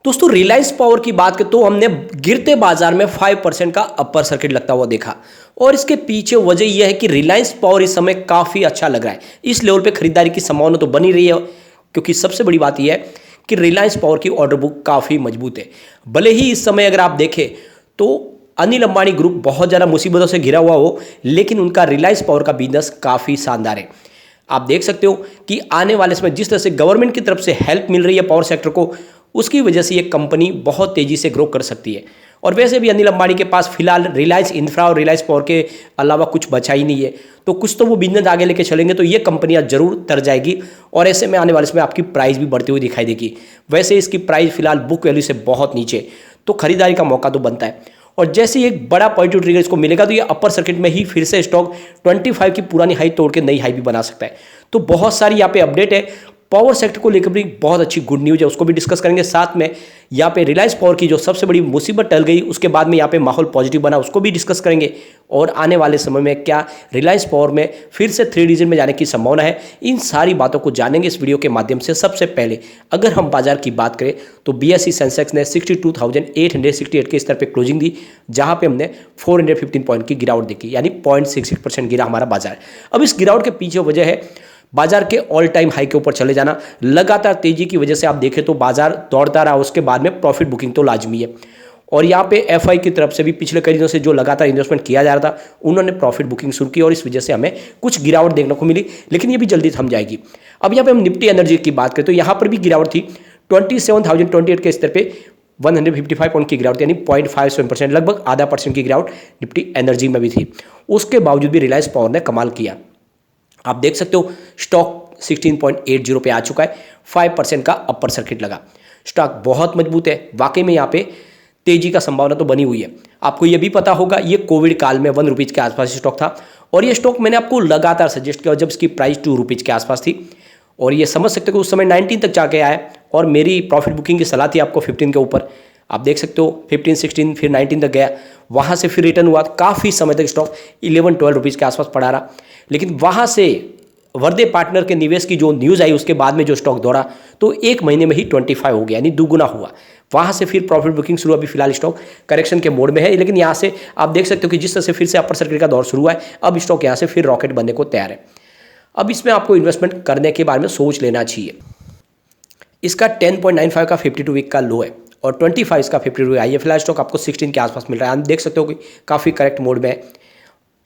दोस्तों रिलायंस पावर की बात करें तो हमने गिरते बाजार में 5% का अपर सर्किट लगता हुआ देखा और इसके पीछे वजह यह है कि रिलायंस पावर इस समय काफ़ी अच्छा लग रहा है। इस लेवल पे खरीदारी की संभावना तो बनी रही है क्योंकि सबसे बड़ी बात यह है कि रिलायंस पावर की ऑर्डर बुक काफ़ी मजबूत है। भले ही इस समय अगर आप देखें तो अनिल अंबानी ग्रुप बहुत ज़्यादा मुसीबतों से घिरा हुआ हो, लेकिन उनका रिलायंस पावर का बिजनेस काफ़ी शानदार है। आप देख सकते हो कि आने वाले समय जिस तरह से गवर्नमेंट की तरफ से हेल्प मिल रही है पावर सेक्टर को, उसकी वजह से ये कंपनी बहुत तेज़ी से ग्रो कर सकती है। और वैसे भी अनिल अंबानी के पास फिलहाल रिलायंस इंफ्रा और रिलायंस पावर के अलावा कुछ बचा ही नहीं है, तो कुछ तो वो बिजनेस आगे लेके चलेंगे तो ये कंपनियां जरूर तर जाएगी और ऐसे में आने वाले समय आपकी प्राइस भी बढ़ती हुई दिखाई देगी। वैसे इसकी प्राइस फिलहाल बुक वैल्यू से बहुत नीचे, तो खरीदारी का मौका तो बनता है। और जैसे ही एक बड़ा पॉजिटिव ट्रिगर इसको मिलेगा तो ये अपर सर्किट में ही फिर से स्टॉक 25 की पुरानी हाई तोड़ के नई हाई भी बना सकता है। तो बहुत सारी यहाँ पे अपडेट है। पावर सेक्टर को लेकर भी बहुत अच्छी गुड न्यूज़ है, उसको भी डिस्कस करेंगे। साथ में यहाँ पे रिलायंस पावर की जो सबसे बड़ी मुसीबत टल गई उसके बाद में यहाँ पे माहौल पॉजिटिव बना, उसको भी डिस्कस करेंगे। और आने वाले समय में क्या रिलायंस पावर में फिर से 3 डिजिट में जाने की संभावना है, इन सारी बातों को जानेंगे इस वीडियो के माध्यम से। सबसे पहले अगर हम बाजार की बात करें तो BSE सेंसेक्स ने 62,868 के स्तर पर क्लोजिंग दी, जहाँ पे हमने 415 पॉइंट की गिरावट देखी, यानी 0.66% गिरा हमारा बाजार। अब इस गिरावट के पीछे वजह है बाजार के ऑल टाइम हाई के ऊपर चले जाना। लगातार तेजी की वजह से आप देखें तो बाजार दौड़ता रहा, उसके बाद में प्रॉफिट बुकिंग तो लाजमी है। और यहाँ पे FI की तरफ से भी पिछले कई दिनों से जो लगातार इन्वेस्टमेंट किया जा रहा था, उन्होंने प्रॉफिट बुकिंग शुरू की और इस वजह से हमें कुछ गिरावट देखने को मिली, लेकिन ये भी जल्दी थम जाएगी। अब यहाँ पे हम निफ्टी एनर्जी की बात करें तो यहाँ पर भी गिरावट थी। 27,028 के स्तर पर 155 पॉइंट की गिरावट, यानी 0.57%, लगभग आधा % की गिरावट निफ्टी एनर्जी में भी थी। उसके बावजूद भी रिलायंस पावर ने कमाल किया। आप देख सकते हो स्टॉक 16.80 पे आ चुका है, 5% का अपर सर्किट लगा। स्टॉक बहुत मजबूत है, वाकई में यहाँ पे तेजी का संभावना तो बनी हुई है। आपको ये भी पता होगा ये कोविड काल में 1 रुपीज़ के आसपास स्टॉक था और ये स्टॉक मैंने आपको लगातार सजेस्ट किया जब इसकी प्राइस 2 रुपीज़ के आसपास थी। और ये समझ सकते हो कि उस समय 19 तक जाके आया और मेरी प्रॉफिट बुकिंग की सलाह थी आपको 15 के ऊपर। आप देख सकते हो 15, 16 फिर 19 तक गया, वहाँ से फिर रिटर्न हुआ। काफ़ी समय तक स्टॉक 11-12 रुपीज़ के आसपास पड़ा रहा, लेकिन वहाँ से वर्दे पार्टनर के निवेश की जो न्यूज़ आई उसके बाद में जो स्टॉक दौड़ा तो 1 महीने में ही 25 हो गया, यानी दुगुना हुआ। वहाँ से फिर प्रॉफिट बुकिंग शुरू। अभी फिलहाल स्टॉक करेक्शन के मोड में है, लेकिन यहाँ से आप देख सकते हो कि जिस तरह से फिर से अपर सर्किट का दौर शुरू हुआ है, अब स्टॉक यहाँ से फिर रॉकेट बनने को तैयार है। अब इसमें आपको इन्वेस्टमेंट करने के बारे में सोच लेना चाहिए। इसका 10.95 का 52 वीक का लो है और 25 इसका 52 वीक हाई है। फिलहाल स्टॉक आपको 16 के आसपास मिल रहा है। आप देख सकते हो कि काफ़ी करेक्ट मोड में है।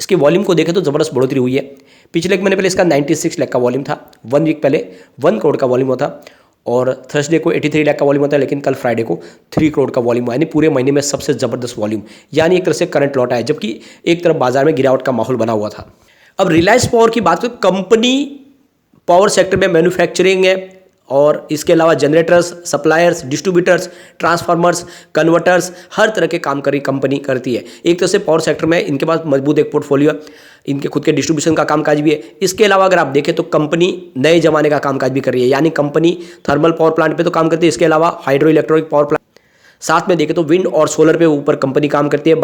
इसकी वॉल्यूम को देखें तो ज़बरदस्त बढ़ोतरी हुई है। पिछले एक महीने पहले इसका 96 लाख का वॉल्यूम था, 1 वीक पहले 1 करोड़ का वॉल्यूम होता और थर्सडे को 83 लाख का वॉल्यूम होता है, लेकिन कल फ्राइडे को 3 करोड़ का वॉल्यूम हुआ, यानी पूरे महीने में सबसे ज़बरदस्त वॉल्यूम, यानी एक तरह से करंट लौटा है, जबकि एक तरफ बाजार में गिरावट का माहौल बना हुआ था। अब रिलायंस पावर की बात करें, कंपनी पावर सेक्टर में मैन्युफैक्चरिंग है और इसके अलावा generators, suppliers, distributors, transformers, converters, हर तरह के काम करी कंपनी करती है। एक तरह से पावर सेक्टर में इनके पास मजबूत एक पोर्टफोलियो है, इनके खुद के डिस्ट्रीब्यूशन का कामकाज भी है। इसके अलावा अगर आप देखें तो कंपनी नए जमाने का कामकाज भी कर रही है, यानी कंपनी थर्मल पावर प्लांट पे तो काम करती है, इसके अलावा हाइड्रो इलेक्ट्रिक पावर प्लांट, साथ में देखें तो विंड और सोलर पे ऊपर कंपनी काम करती है।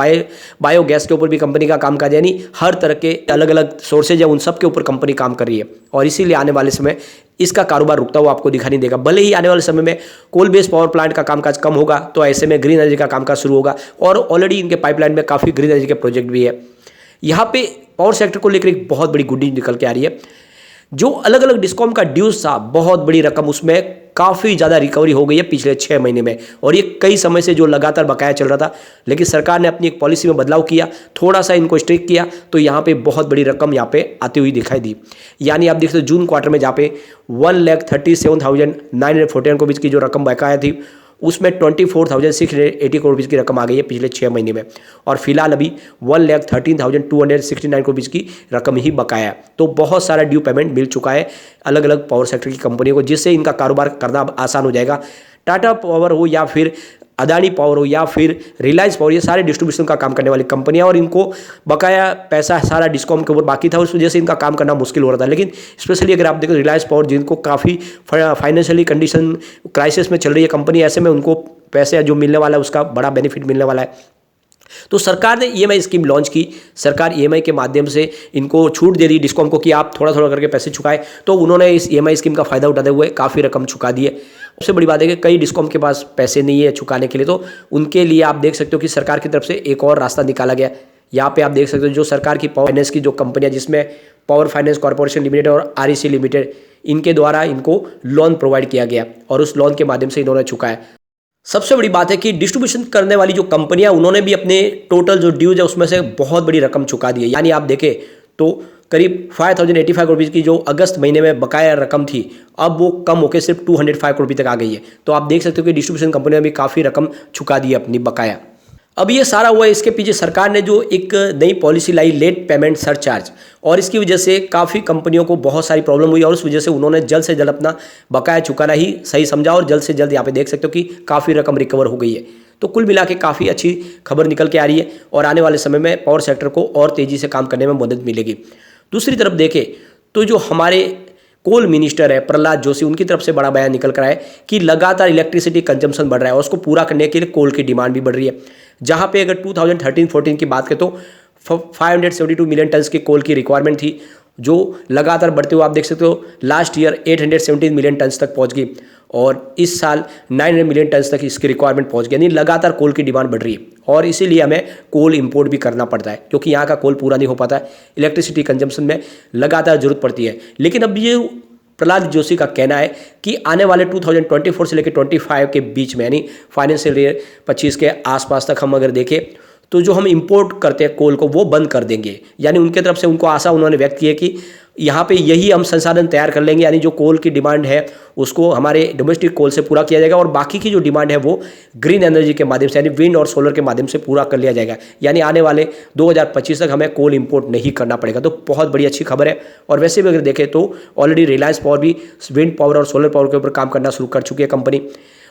बायोगैस के ऊपर भी कंपनी का काम काज, यानी हर तरह के अलग अलग सोर्सेज है उन सब के ऊपर कंपनी काम कर रही है और इसीलिए आने वाले समय इसका कारोबार रुकता हुआ आपको दिखाई नहीं देगा। भले ही आने वाले समय में कोल बेस्ड पावर प्लांट का कामकाज कम होगा, तो ऐसे में ग्रीन एनर्जी का कामकाज शुरू होगा और ऑलरेडी इनके पाइपलाइन में काफ़ी ग्रीन एनर्जी के प्रोजेक्ट भी है। यहाँ पे पावर सेक्टर को लेकर एक बहुत बड़ी गुड न्यूज निकल के आ रही है। जो अलग अलग डिस्कॉम का ड्यूज था, बहुत बड़ी रकम, उसमें काफ़ी ज़्यादा रिकवरी हो गई है पिछले 6 महीने में और ये कई समय से जो लगातार बकाया चल रहा था, लेकिन सरकार ने अपनी एक पॉलिसी में बदलाव किया, थोड़ा सा इनको स्ट्रिक्ट किया, तो यहाँ पे बहुत बड़ी रकम यहाँ पे आती हुई दिखाई दी। यानी आप देख सकते हो जून क्वार्टर में जहाँ पे 1,37,941 करोड़ की जो रकम बकाया थी, उसमें 24,680 करोड़ रुपीज़ की रकम आ गई है पिछले 6 महीने में और फिलहाल अभी 1,13,269 करोड़ रुपीज़ की रकम ही बकाया है। तो बहुत सारा ड्यू पेमेंट मिल चुका है अलग अलग पावर सेक्टर की कंपनियों को, जिससे इनका कारोबार करना आसान हो जाएगा। टाटा पावर हो या फिर अदानी पावर हो या फिर रिलायंस पावर, ये सारे डिस्ट्रीब्यूशन का काम करने वाली कंपनियां और इनको बकाया पैसा सारा डिस्कॉम के ऊपर बाकी था, उस वजह से इनका काम करना मुश्किल हो रहा था। लेकिन स्पेशली अगर आप देखें रिलायंस पावर, जिनको काफ़ी फाइनेंशियली कंडीशन क्राइसिस में चल रही है कंपनी, ऐसे में उनको पैसे जो मिलने वाला है उसका बड़ा बेनिफिट मिलने वाला है। तो सरकार ने EMI स्कीम लॉन्च की। सरकार EMI के माध्यम से इनको छूट दे दी डिस्कॉम को कि आप थोड़ा थोड़ा करके पैसे चुकाएं, तो उन्होंने इस EMI स्कीम का फायदा उठाते हुए काफ़ी रकम चुका दी है। सबसे बड़ी बात है कि कई डिस्कॉम के पास पैसे नहीं है चुकाने के लिए, तो उनके लिए आप देख सकते हो कि सरकार की तरफ से एक और रास्ता निकाला गया। यहाँ पे आप देख सकते हो जो सरकार की पावर फाइनेंस की जो कंपनियां, जिसमें पावर फाइनेंस कॉर्पोरेशन लिमिटेड और आरईसी लिमिटेड, इनके द्वारा इनको लोन प्रोवाइड किया गया और उस लोन के माध्यम से इन्होंने चुकाया। सबसे बड़ी बात है कि डिस्ट्रीब्यूशन करने वाली जो कंपनियां, उन्होंने भी अपने टोटल जो ड्यूज है उसमें से बहुत बड़ी रकम चुका दी है। यानी आप देखें तो करीब 5085 करोड़ रुपीज़ की जो अगस्त महीने में बकाया रकम थी, अब वो कम होकर सिर्फ 205 करोड़ रुपये तक आ गई है। तो आप देख सकते हो कि डिस्ट्रीब्यूशन कंपनियां भी काफ़ी रकम चुका दी है अपनी बकाया। अब ये सारा हुआ है, इसके पीछे सरकार ने जो एक नई पॉलिसी लाई, लेट पेमेंट सरचार्ज, और इसकी वजह से काफ़ी कंपनियों को बहुत सारी प्रॉब्लम हुई और उस वजह से उन्होंने जल्द से जल्द अपना बकाया चुकाना ही सही समझा और जल्द से जल्द यहाँ पे देख सकते हो कि काफ़ी रकम रिकवर हो गई है। तो कुल मिला के काफ़ी अच्छी खबर निकल के आ रही है और आने वाले समय में पावर सेक्टर को और तेज़ी से काम करने में मदद मिलेगी। दूसरी तरफ देखें तो जो हमारे कोल मिनिस्टर है प्रहलाद जोशी, उनकी तरफ से बड़ा बयान निकल कर आया कि लगातार इलेक्ट्रिसिटी कंजम्पशन बढ़ रहा है और उसको पूरा करने के लिए कोल की डिमांड भी बढ़ रही है। जहां पे अगर 2013-14 की बात करें तो 572 मिलियन टन्स की कोल की रिक्वायरमेंट थी, जो लगातार बढ़ते हुए आप देख सकते हो लास्ट ईयर 817 मिलियन टन्स तक पहुंच गई और इस साल 900 मिलियन टन्स तक इसकी रिक्वायरमेंट पहुंच गई। यानी लगातार कोल की डिमांड बढ़ रही है और इसीलिए हमें कोल इंपोर्ट भी करना पड़ता है, क्योंकि यहाँ का कोल पूरा नहीं हो पाता है। इलेक्ट्रिसिटी कंजम्पशन में लगातार जरूरत पड़ती है। लेकिन अब ये प्रहलाद जोशी का कहना है कि आने वाले 2024 से लेकर 25 के बीच में, यानी फाइनेंशियल ईयर 25 के आसपास तक हम अगर देखें तो जो हम इंपोर्ट करते हैं कोल को वो बंद कर देंगे। यानी उनके तरफ से उनको आशा उन्होंने व्यक्त की है कि यहाँ पे यही हम संसाधन तैयार कर लेंगे, यानी जो कोल की डिमांड है उसको हमारे डोमेस्टिक कोल से पूरा किया जाएगा और बाकी की जो डिमांड है वो ग्रीन एनर्जी के माध्यम से, यानी विंड और सोलर के माध्यम से पूरा कर लिया जाएगा। यानी आने वाले 2025 तक हमें कोल इंपोर्ट नहीं करना पड़ेगा। तो बहुत बड़ी अच्छी खबर है। और वैसे भी अगर देखें तो ऑलरेडी रिलायंस पावर भी विंड पावर और सोलर पावर के ऊपर काम करना शुरू कर चुकी है कंपनी।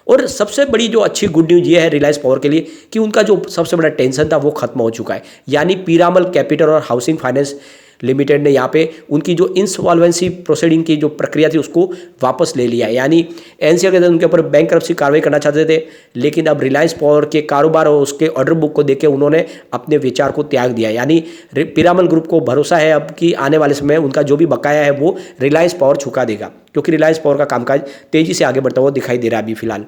और सबसे बड़ी जो अच्छी गुड न्यूज़ ये है रिलायंस पावर के लिए कि उनका जो सबसे बड़ा टेंशन था वो खत्म हो चुका है। यानी पीरामल कैपिटल और हाउसिंग फाइनेंस लिमिटेड ने यहाँ पे उनकी जो इंसॉल्वेंसी प्रोसीडिंग की जो प्रक्रिया थी उसको वापस ले लिया। यानी एनसीएल के तहत उनके ऊपर बैंकरप्सी कार्रवाई करना चाहते थे, लेकिन अब रिलायंस पावर के कारोबार और उसके ऑर्डर बुक को देख के उन्होंने अपने विचार को त्याग दिया। यानी पीरामल ग्रुप को भरोसा है अब कि आने वाले समय उनका जो भी बकाया है वो रिलायंस पावर चुका देगा, क्योंकि रिलायंस पावर का कामकाज तेजी से आगे बढ़ता हुआ दिखाई दे रहा है अभी फिलहाल।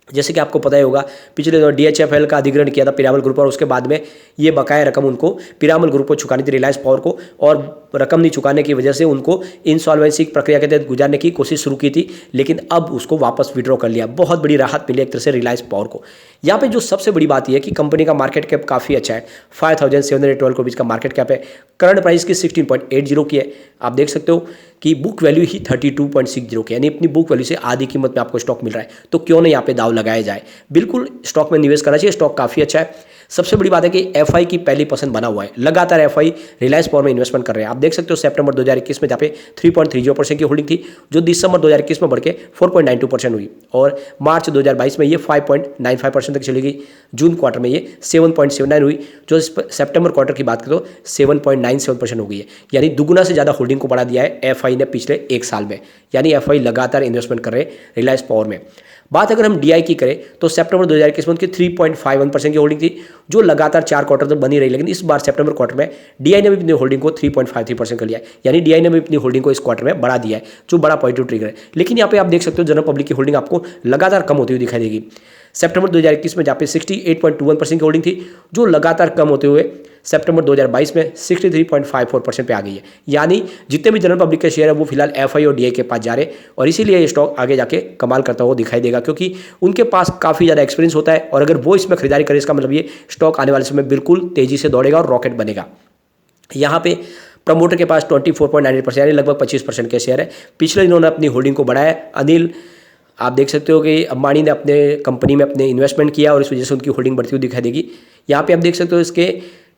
जैसे कि आपको पता ही होगा पिछले दिनों DHFL का अधिग्रहण किया था पीरामल ग्रुप और उसके बाद में ये बकाया रकम उनको पीरामल ग्रुप को चुकानी थी, रिलायंस पावर को, और रकम नहीं चुकाने की वजह से उनको इंसॉल्वेंसी प्रक्रिया के तहत गुजारने की कोशिश शुरू की थी, लेकिन अब उसको वापस विड्रॉ कर लिया। बहुत बड़ी राहत मिली एक तरह से रिलायंस पावर को। यहाँ पे जो सबसे बड़ी बात यह है कि कंपनी का मार्केट कैप काफ़ी अच्छा है, 5712 करोड़ का मार्केट कैप है। करंट प्राइस की 16.80 की है। आप देख सकते हो कि बुक वैल्यू ही 32.60 की, यानी अपनी बुक वैल्यू से आधी कीमत में आपको स्टॉक मिल रहा है। तो क्यों नहीं यहाँ पे दाव लगाया जाए, बिल्कुल स्टॉक में निवेश करना चाहिए। स्टॉक काफ़ी अच्छा है। सबसे बड़ी बात है कि एफआई की पहली पसंद बना हुआ है, लगातार एफआई रिलायंस पावर में इन्वेस्टमेंट कर रहे हैं। आप देख सकते हो सितंबर 2021 में जहाँ पे 3.30% की होल्डिंग थी, जो दिसंबर 2021 में बढ़ के 4.92% हुई और मार्च 2022 में ये 5.95% तक चली गई। जून क्वार्टर में ये 7.79 हुई, जो सितंबर क्वार्टर की बात करें तो 7.97% हो गई है। यानी दुगुना से ज़्यादा होल्डिंग को बढ़ा दिया है एफआई ने पिछले एक साल में। यानी एफआई लगातार इन्वेस्टमेंट कर रहे हैं रिलायंस पावर में। बात अगर हम डीआई की करें तो सितंबर 2021 में उनकी 3.51% की होल्डिंग थी, जो लगातार 4 क्वार्टर तक बनी रही, लेकिन इस बार सितंबर क्वार्टर में डीआई ने भी अपनी होल्डिंग को 3.53% कर लिया है। यानी डीआई ने भी अपनी होल्डिंग को इस क्वार्टर में बढ़ा दिया है, जो बड़ा पॉजिटिव ट्रिगर है। लेकिन यहाँ पे आप देख सकते हो जनरल पब्लिक की होल्डिंग आपको लगातार कम होती हुई दिखाई देगी। सितंबर 2021 में जहाँ पे 68.21% की होल्डिंग थी, जो लगातार कम होते हुए सितंबर 2022 में 63.54% पे आ गई है। यानी जितने भी जनरल पब्लिक के शेयर है वो फिलहाल एफआई और डीआई के पास जा रहे हैं और इसीलिए ये स्टॉक आगे जाके कमाल करता हुआ दिखाई देगा, क्योंकि उनके पास काफ़ी ज़्यादा एक्सपीरियंस होता है और अगर वो इसमें खरीदारी करे इसका मतलब ये स्टॉक आने वाले समय बिल्कुल तेज़ी से दौड़ेगा और रॉकेट बनेगा। यहाँ पे प्रमोटर के पास 24.98% यानी लगभग 25% के शेयर है। पिछले दिनों उन्होंने अपनी होल्डिंग को बढ़ाया। अनिल आप देख सकते हो कि अंबानी ने अपने कंपनी में अपने इन्वेस्टमेंट किया और इस वजह से उनकी होल्डिंग बढ़ती हुई दिखाई देगी। यहाँ पे आप देख सकते हो इसके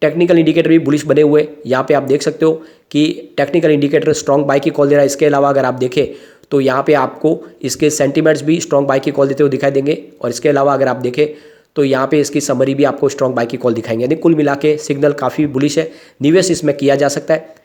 टेक्निकल इंडिकेटर भी बुलिश बने हुए। यहाँ पे आप देख सकते हो कि टेक्निकल इंडिकेटर स्ट्रॉन्ग बाई की कॉल दे रहा है। इसके अलावा अगर आप देखें तो यहाँ पे आपको इसके सेंटीमेंट्स भी स्ट्रॉन्ग बाई की कॉल देते हुए दिखाई देंगे और इसके अलावा अगर आप देखें तो यहाँ पे इसकी समरी भी आपको स्ट्रॉन्ग बाई की कॉल दिखाएंगे। यानी कुल मिला के सिग्नल काफ़ी बुलिश है, निवेश इसमें किया जा सकता है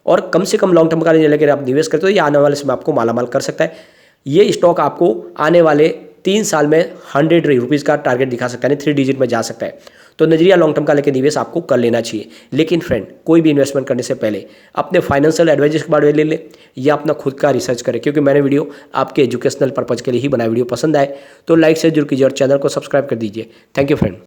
और कम से कम लॉन्ग टर्म का लेकर आप निवेश करते हो ये आने वाले समय आपको मालामाल कर सकता है। ये स्टॉक आपको आने वाले 3 साल में 100 रुपीज़ का टारगेट दिखा सकता है, यानी 3 डिजिट में जा सकता है। तो नजरिया लॉन्ग टर्म का लेकर निवेश आपको कर लेना चाहिए। लेकिन फ्रेंड, कोई भी इन्वेस्टमेंट करने से पहले अपने फाइनेंशियल एडवाइजर्स के बारे में ले ले या अपना खुद का रिसर्च करें, क्योंकि मैंने वीडियो आपके एजुकेशनल पर्पज के लिए ही बनाया। वीडियो पसंद आए तो लाइक से जरूर कीजिए और चैनल को सब्सक्राइब कर दीजिए। Thank you friend.